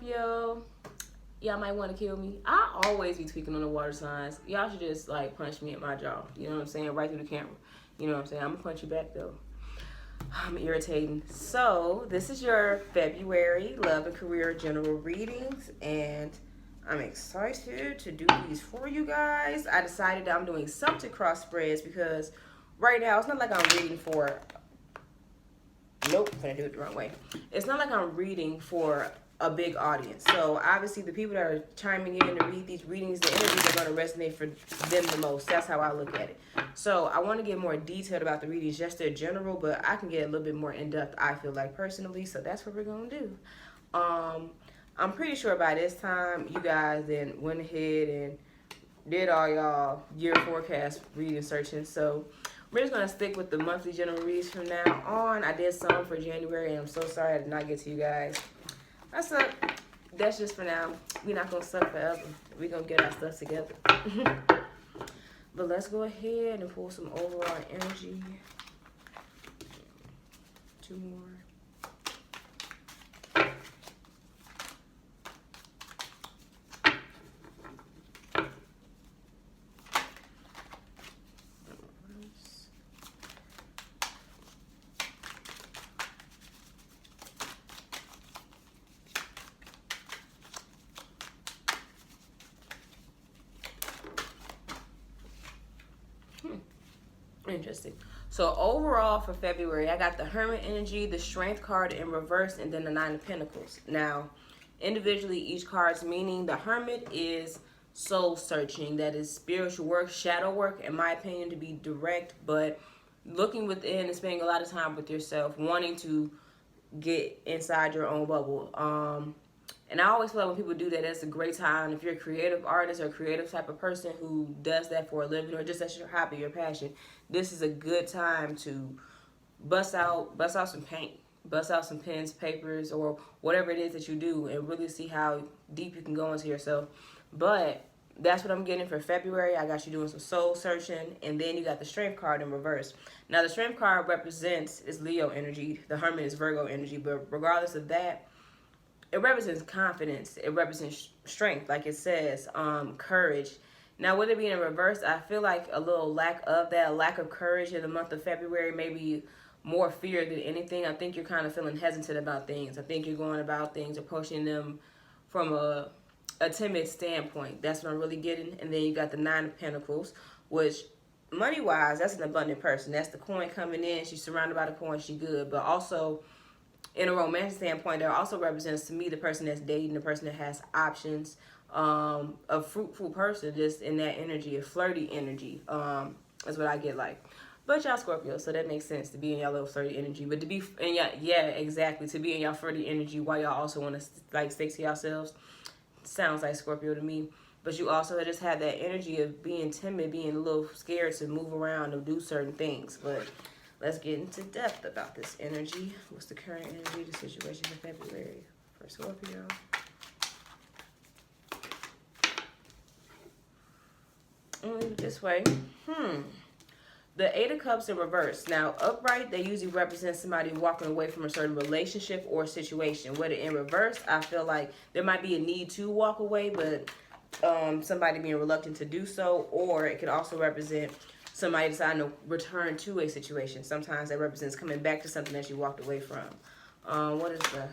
Scorpio, y'all might want to kill me. I always be tweaking on the water signs. Y'all should just like punch me at my jaw. You know what I'm saying? Right through the camera. You know what I'm saying? I'm gonna punch you back though. I'm irritating. So this is your February love and career general readings, and I'm excited to do these for you guys. I decided that I'm doing something cross spreads because right now it's not like I'm reading for. Nope, I'm gonna do it the wrong way. It's not like I'm reading for a big audience. So obviously the people that are chiming in to read these readings, the energies are going to resonate for them the most. That's how I look at it. So I want to get more detailed about the readings, just their general, but I can get a little bit more in depth, I feel like, personally. So that's what we're going to do. I'm pretty sure by this time you guys then went ahead and did all y'all year forecast reading searching. So we're just going to stick with the monthly general reads from now on. I did some for January, and I'm so sorry I did not get to you guys. That's just for now. We're not going to suck forever. We're going to get our stuff together. But let's go ahead and pull some overall energy. 2 more. Interesting. So overall for February, I got the Hermit energy, the Strength card in reverse, and then the 9 of Pentacles. Now, individually, each card's meaning. The Hermit is soul searching. That is spiritual work, shadow work, in my opinion, to be direct, but looking within and spending a lot of time with yourself, wanting to get inside your own bubble. And I always feel like when people do that, that's a great time. If you're a creative artist or a creative type of person who does that for a living, or just that's your hobby, your passion, this is a good time to bust out some paint, bust out some pens, papers, or whatever it is that you do, and really see how deep you can go into yourself. But that's what I'm getting for February. I got you doing some soul searching, and then you got the Strength card in reverse. Now, the Strength card is Leo energy. The Hermit is Virgo energy. But regardless of that, it represents confidence. It represents strength, like it says, courage. Now, with it being in reverse, I feel like a little lack of that, lack of courage in the month of February, maybe more fear than anything. I think you're kind of feeling hesitant about things. I think you're going about things, approaching them from a timid standpoint. That's what I'm really getting. And then you got the 9 of Pentacles, which money-wise, that's an abundant person. That's the coin coming in. She's surrounded by the coin. She's good. But also, in a romantic standpoint, that also represents to me the person that's dating, the person that has options, a fruitful person, just in that energy, a flirty energy. That's what I get like. But y'all Scorpio, so that makes sense to be in y'all little flirty energy. But to be in y'all, yeah, exactly, to be in y'all flirty energy while y'all also want to like stick to yourselves, sounds like Scorpio to me. But you also just have that energy of being timid, being a little scared to move around or do certain things. But let's get into depth about this energy. What's the current energy, the situation for February for Scorpio? This way. The 8 of Cups in reverse. Now, upright, they usually represent somebody walking away from a certain relationship or situation. Whether in reverse, I feel like there might be a need to walk away, but somebody being reluctant to do so. Or it could also represent somebody deciding to return to a situation. Sometimes that represents coming back to something that you walked away from. What is the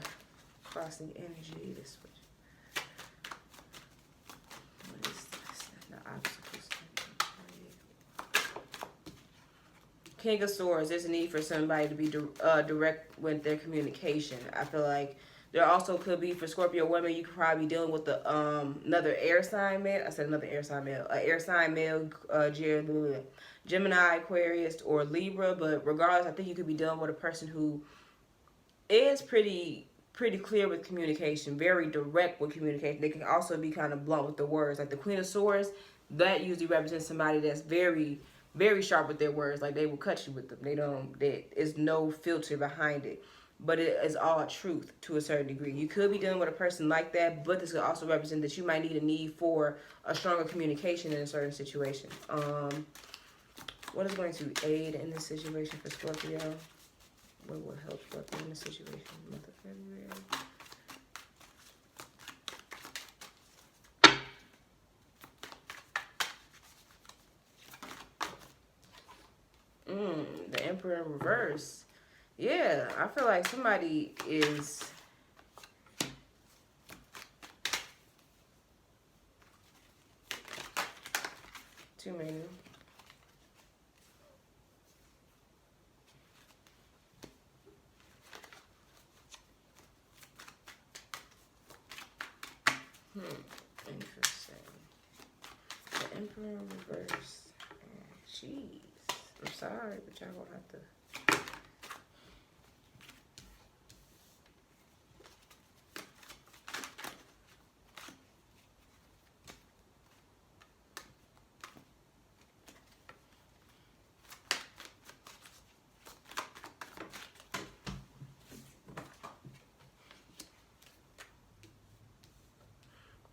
crossing energy? This switch. What is this? The obstacles. King of Swords. There's a need for somebody to be direct with their communication. I feel like there also could be, for Scorpio women, you could probably be dealing with the another air sign male. I said another air sign male. Air sign male, Gemini, Aquarius, or Libra. But regardless, I think you could be dealing with a person who is pretty clear with communication, very direct with communication. They can also be kind of blunt with the words. Like the Queen of Swords, that usually represents somebody that's very sharp with their words. Like they will cut you with them. There is no filter behind it. But it is all truth to a certain degree. You could be dealing with a person like that, but this could also represent that you might need a need for a stronger communication in a certain situation. What is going to aid in this situation for Scorpio? What will help Scorpio in this situation? Month of February. The Emperor in reverse. Yeah, I feel like somebody is... Too many. Interesting. The Emperor in reverse. Jeez. I'm sorry, but y'all gonna have to...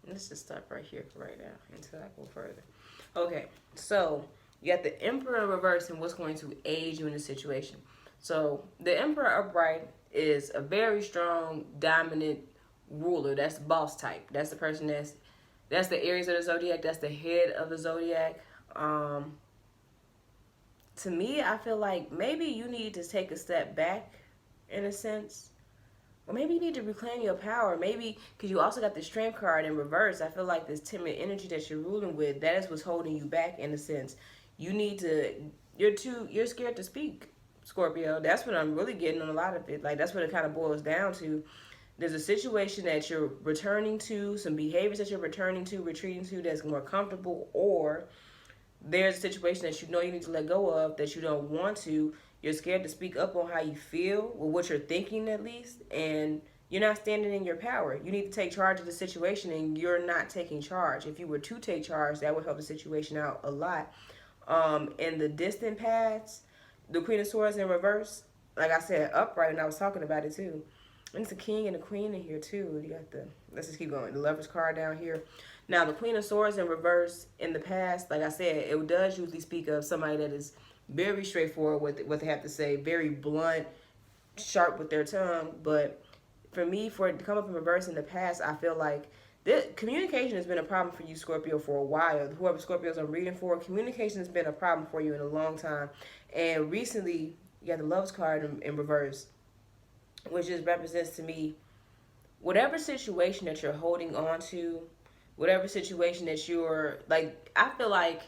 Let's just stop right here for right now until I go further. Okay, so you got the Emperor in reverse and what's going to aid you in the situation. So the Emperor upright is a very strong, dominant ruler. That's the boss type. That's the person that's the Aries of the zodiac. That's the head of the zodiac. To me, I feel like maybe you need to take a step back in a sense. Or maybe you need to reclaim your power. Maybe, because you also got the Strength card in reverse. I feel like this timid energy that you're ruling with, that is what's holding you back in a sense. You need to, you're scared to speak, Scorpio. That's what I'm really getting on a lot of it. Like, that's what it kind of boils down to. There's a situation that you're returning to, some behaviors that you're returning to, retreating to that's more comfortable, or there's a situation that you know you need to let go of that you don't want to. You're scared to speak up on how you feel, or what you're thinking at least, and you're not standing in your power. You need to take charge of the situation, and you're not taking charge. If you were to take charge, that would help the situation out a lot. In the distant past, the Queen of Swords in reverse, like I said, upright, and I was talking about it too. And it's a King and a Queen in here too. You got let's just keep going. The Lover's card down here. Now, the Queen of Swords in reverse in the past, like I said, it does usually speak of somebody that is very straightforward with what they have to say, very blunt, sharp with their tongue. But for me, for it to come up in reverse in the past, I feel like communication has been a problem for you, Scorpio, for a while. Whoever Scorpios I'm reading for, communication has been a problem for you in a long time. And recently, you got the Love's card in reverse, which just represents to me whatever situation that you're holding on to, whatever situation that you're, like, I feel like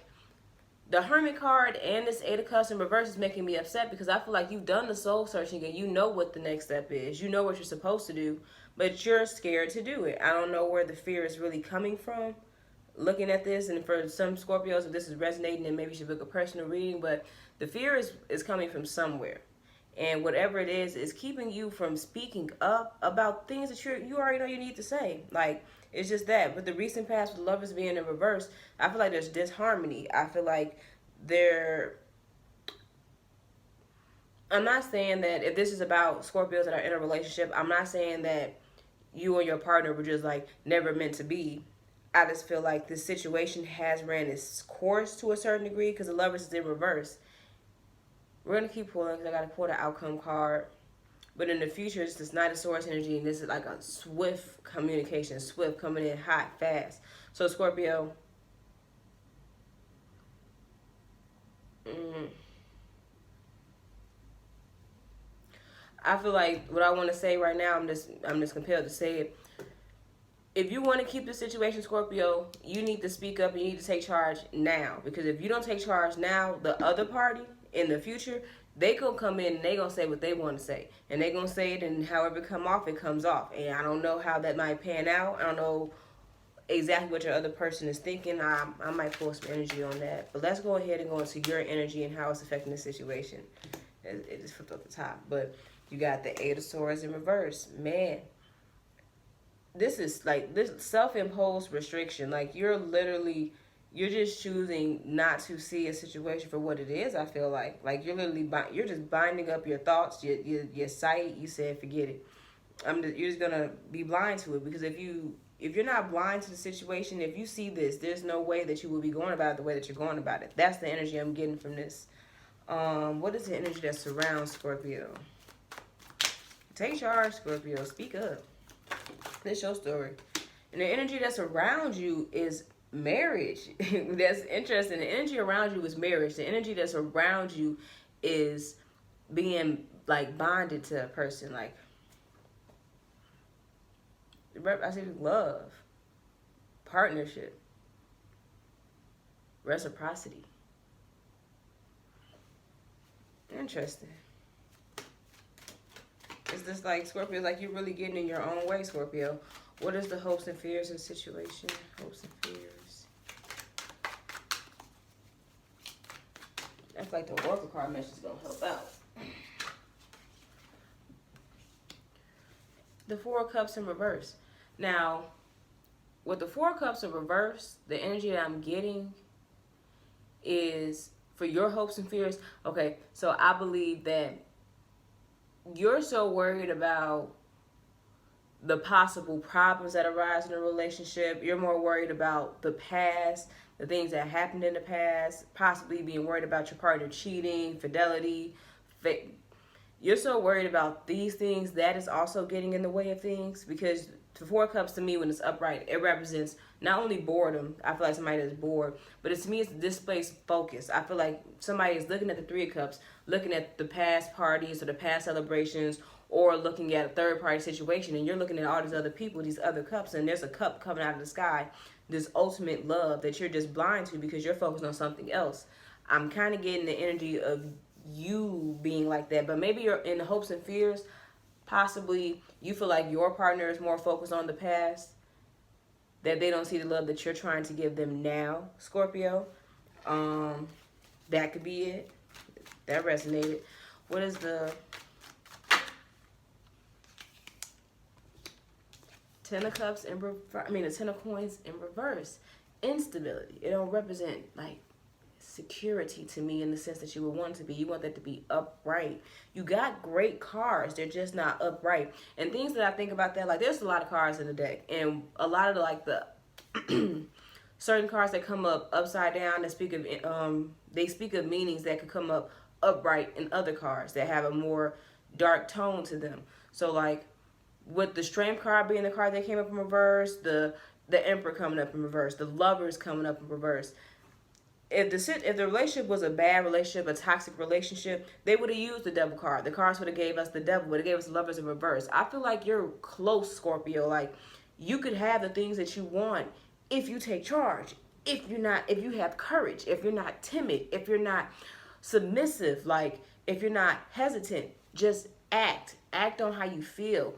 the Hermit card and this Eight of Cups in reverse is making me upset because I feel like you've done the soul searching and you know what the next step is. You know what you're supposed to do, but you're scared to do it. I don't know where the fear is really coming from looking at this. And for some Scorpios, if this is resonating, then maybe you should book a personal reading. But the fear is coming from somewhere. And whatever it is keeping you from speaking up about things that you already know you need to say. Like, it's just that. But the recent past with Lovers being in reverse, I feel like there's disharmony. I feel like I'm not saying that if this is about Scorpios that are in a relationship, I'm not saying that you and your partner were just like never meant to be. I just feel like this situation has ran its course to a certain degree because the Lovers is in reverse. We're going to keep pulling because I got to pull the outcome card. But in the future, it's this Knight of Swords energy, and this is like a swift communication, swift, coming in hot, fast. So, Scorpio, I feel like what I want to say right now, I'm just compelled to say it. If you want to keep the situation, Scorpio, you need to speak up and you need to take charge now. Because if you don't take charge now, the other party in the future, they gonna come in and they gonna say what they want to say, and they gonna say it, and however it come off, it comes off. And I don't know how that might pan out. I don't know exactly what your other person is thinking. I might pull some energy on that, but let's go ahead and go into your energy and how it's affecting the situation. It just flipped off the top, but you got the Eight of Swords in reverse. Man, this is like this self-imposed restriction. Like you're just choosing not to see a situation for what it is. I feel like you're literally you're just binding up your thoughts, your sight. You said forget it. You're just gonna be blind to it, because if you're not blind to the situation, if you see this, there's no way that you will be going about it the way that you're going about it. That's the energy I'm getting from this. What is the energy that surrounds Scorpio? Take charge, Scorpio. Speak up. This is your story. And the energy that's around you is marriage. That's interesting. The energy around you is marriage. The energy that's around you is being like bonded to a person. Like, I see love, partnership, reciprocity. Interesting. Is this like Scorpio? Like you're really getting in your own way, Scorpio. What is the hopes and fears in the situation? Hopes and fears. I feel like the Oracle card message is gonna help out. The Four of Cups in reverse. Now, with the Four of Cups in reverse, the energy that I'm getting is for your hopes and fears. Okay, so I believe that you're so worried about the possible problems that arise in a relationship. You're more worried about the past, the things that happened in the past, possibly being worried about your partner cheating, fidelity. You're so worried about these things that is also getting in the way of things, because the Four of Cups to me, when it's upright, it represents not only boredom. I feel like somebody that's bored, but to me it's displaced focus. I feel like somebody is looking at the Three of Cups, looking at the past parties or the past celebrations, or looking at a third party situation, and you're looking at all these other people, these other cups, and there's a cup coming out of the sky, this ultimate love that you're just blind to because you're focused on something else. I'm kind of getting the energy of you being like that, but maybe you're in the hopes and fears. Possibly you feel like your partner is more focused on the past, that they don't see the love that you're trying to give them now, Scorpio. That could be it. That resonated. What is the Ten of Cups in reverse? I mean, the Ten of Coins in reverse. Instability. It don't represent like security to me in the sense that you would want to be. You want that to be upright. You got great cards, they're just not upright. And things that I think about that, like there's a lot of cards in the deck, and a lot of the certain cards that come up upside down that speak of they speak of meanings that could come up upright in other cards that have a more dark tone to them. So like with the Strength card being the card that came up in reverse, the Emperor coming up in reverse, the Lovers coming up in reverse. If the relationship was a bad relationship, a toxic relationship, they would have used the Devil card. The cards would have gave us the Devil, but it gave us Lovers in reverse. I feel like you're close, Scorpio. Like you could have the things that you want if you take charge. If you have courage, if you're not timid, if you're not submissive, like if you're not hesitant, just act on how you feel.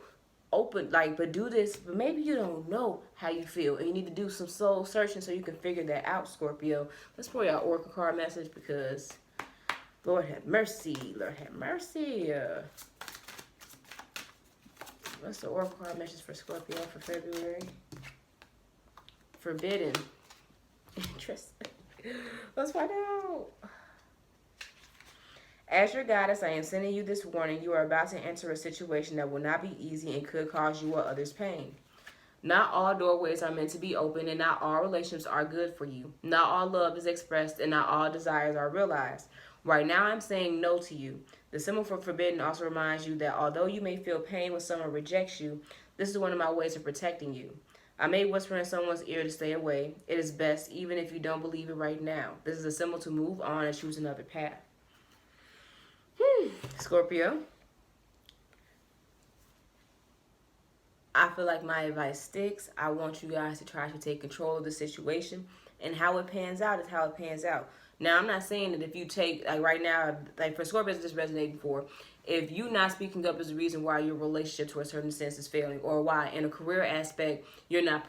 Open, like, but do this, but maybe you don't know how you feel and you need to do some soul searching so you can figure that out, Scorpio. Let's pull your Oracle card message because Lord have mercy. Lord have mercy. What's the Oracle card message for Scorpio for February? Forbidden. Interesting. Let's find out. As your goddess, I am sending you this warning. You are about to enter a situation that will not be easy and could cause you or others pain. Not all doorways are meant to be open, and not all relationships are good for you. Not all love is expressed, and not all desires are realized. Right now, I'm saying no to you. The symbol for forbidden also reminds you that although you may feel pain when someone rejects you, this is one of my ways of protecting you. I may whisper in someone's ear to stay away. It is best, even if you don't believe it right now. This is a symbol to move on and choose another path. Scorpio, I feel like my advice sticks. I want you guys to try to take control of the situation, and how it pans out is how it pans out. Now, I'm not saying that if you take, like right now, like for Scorpio, it's just resonating for, if you not speaking up is the reason why your relationship to a certain sense is failing, or why in a career aspect you're not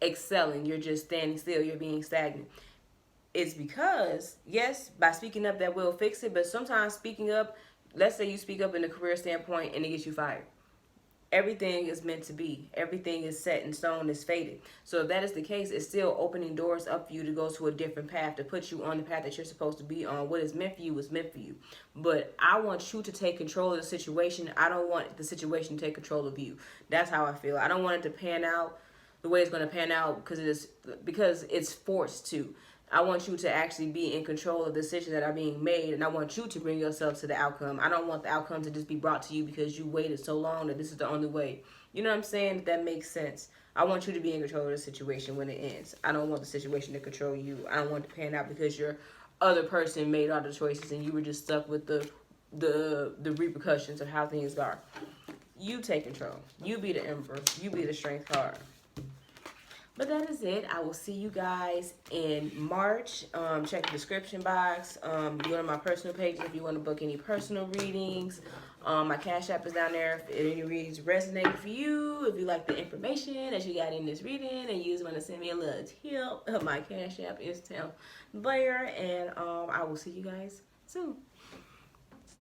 excelling, you're just standing still, you're being stagnant. It's because, yes, by speaking up that will fix it, but sometimes speaking up, let's say you speak up in a career standpoint and it gets you fired. Everything is meant to be. Everything is set in stone, is fated. So if that is the case, it's still opening doors up for you to go to a different path, to put you on the path that you're supposed to be on. What is meant for you is meant for you. But I want you to take control of the situation. I don't want the situation to take control of you. That's how I feel. I don't want it to pan out the way it's going to pan out because it's forced to. I want you to actually be in control of the decisions that are being made, and I want you to bring yourself to the outcome. I don't want the outcome to just be brought to you because you waited so long that this is the only way. You know what I'm saying? That makes sense. I want you to be in control of the situation when it ends. I don't want the situation to control you. I don't want it to pan out because you're other person made all the choices and you were just stuck with the repercussions of how things are. You take control. You be the Emperor. You be the Strength card. But that is it. I will see you guys in March. Check the description box. Go to my personal page if you want to book any personal readings. My Cash App is down there if any readings resonate for you. If you like the information that you got in this reading and you just want to send me a little tip, my Cash App is down there. And I will see you guys soon.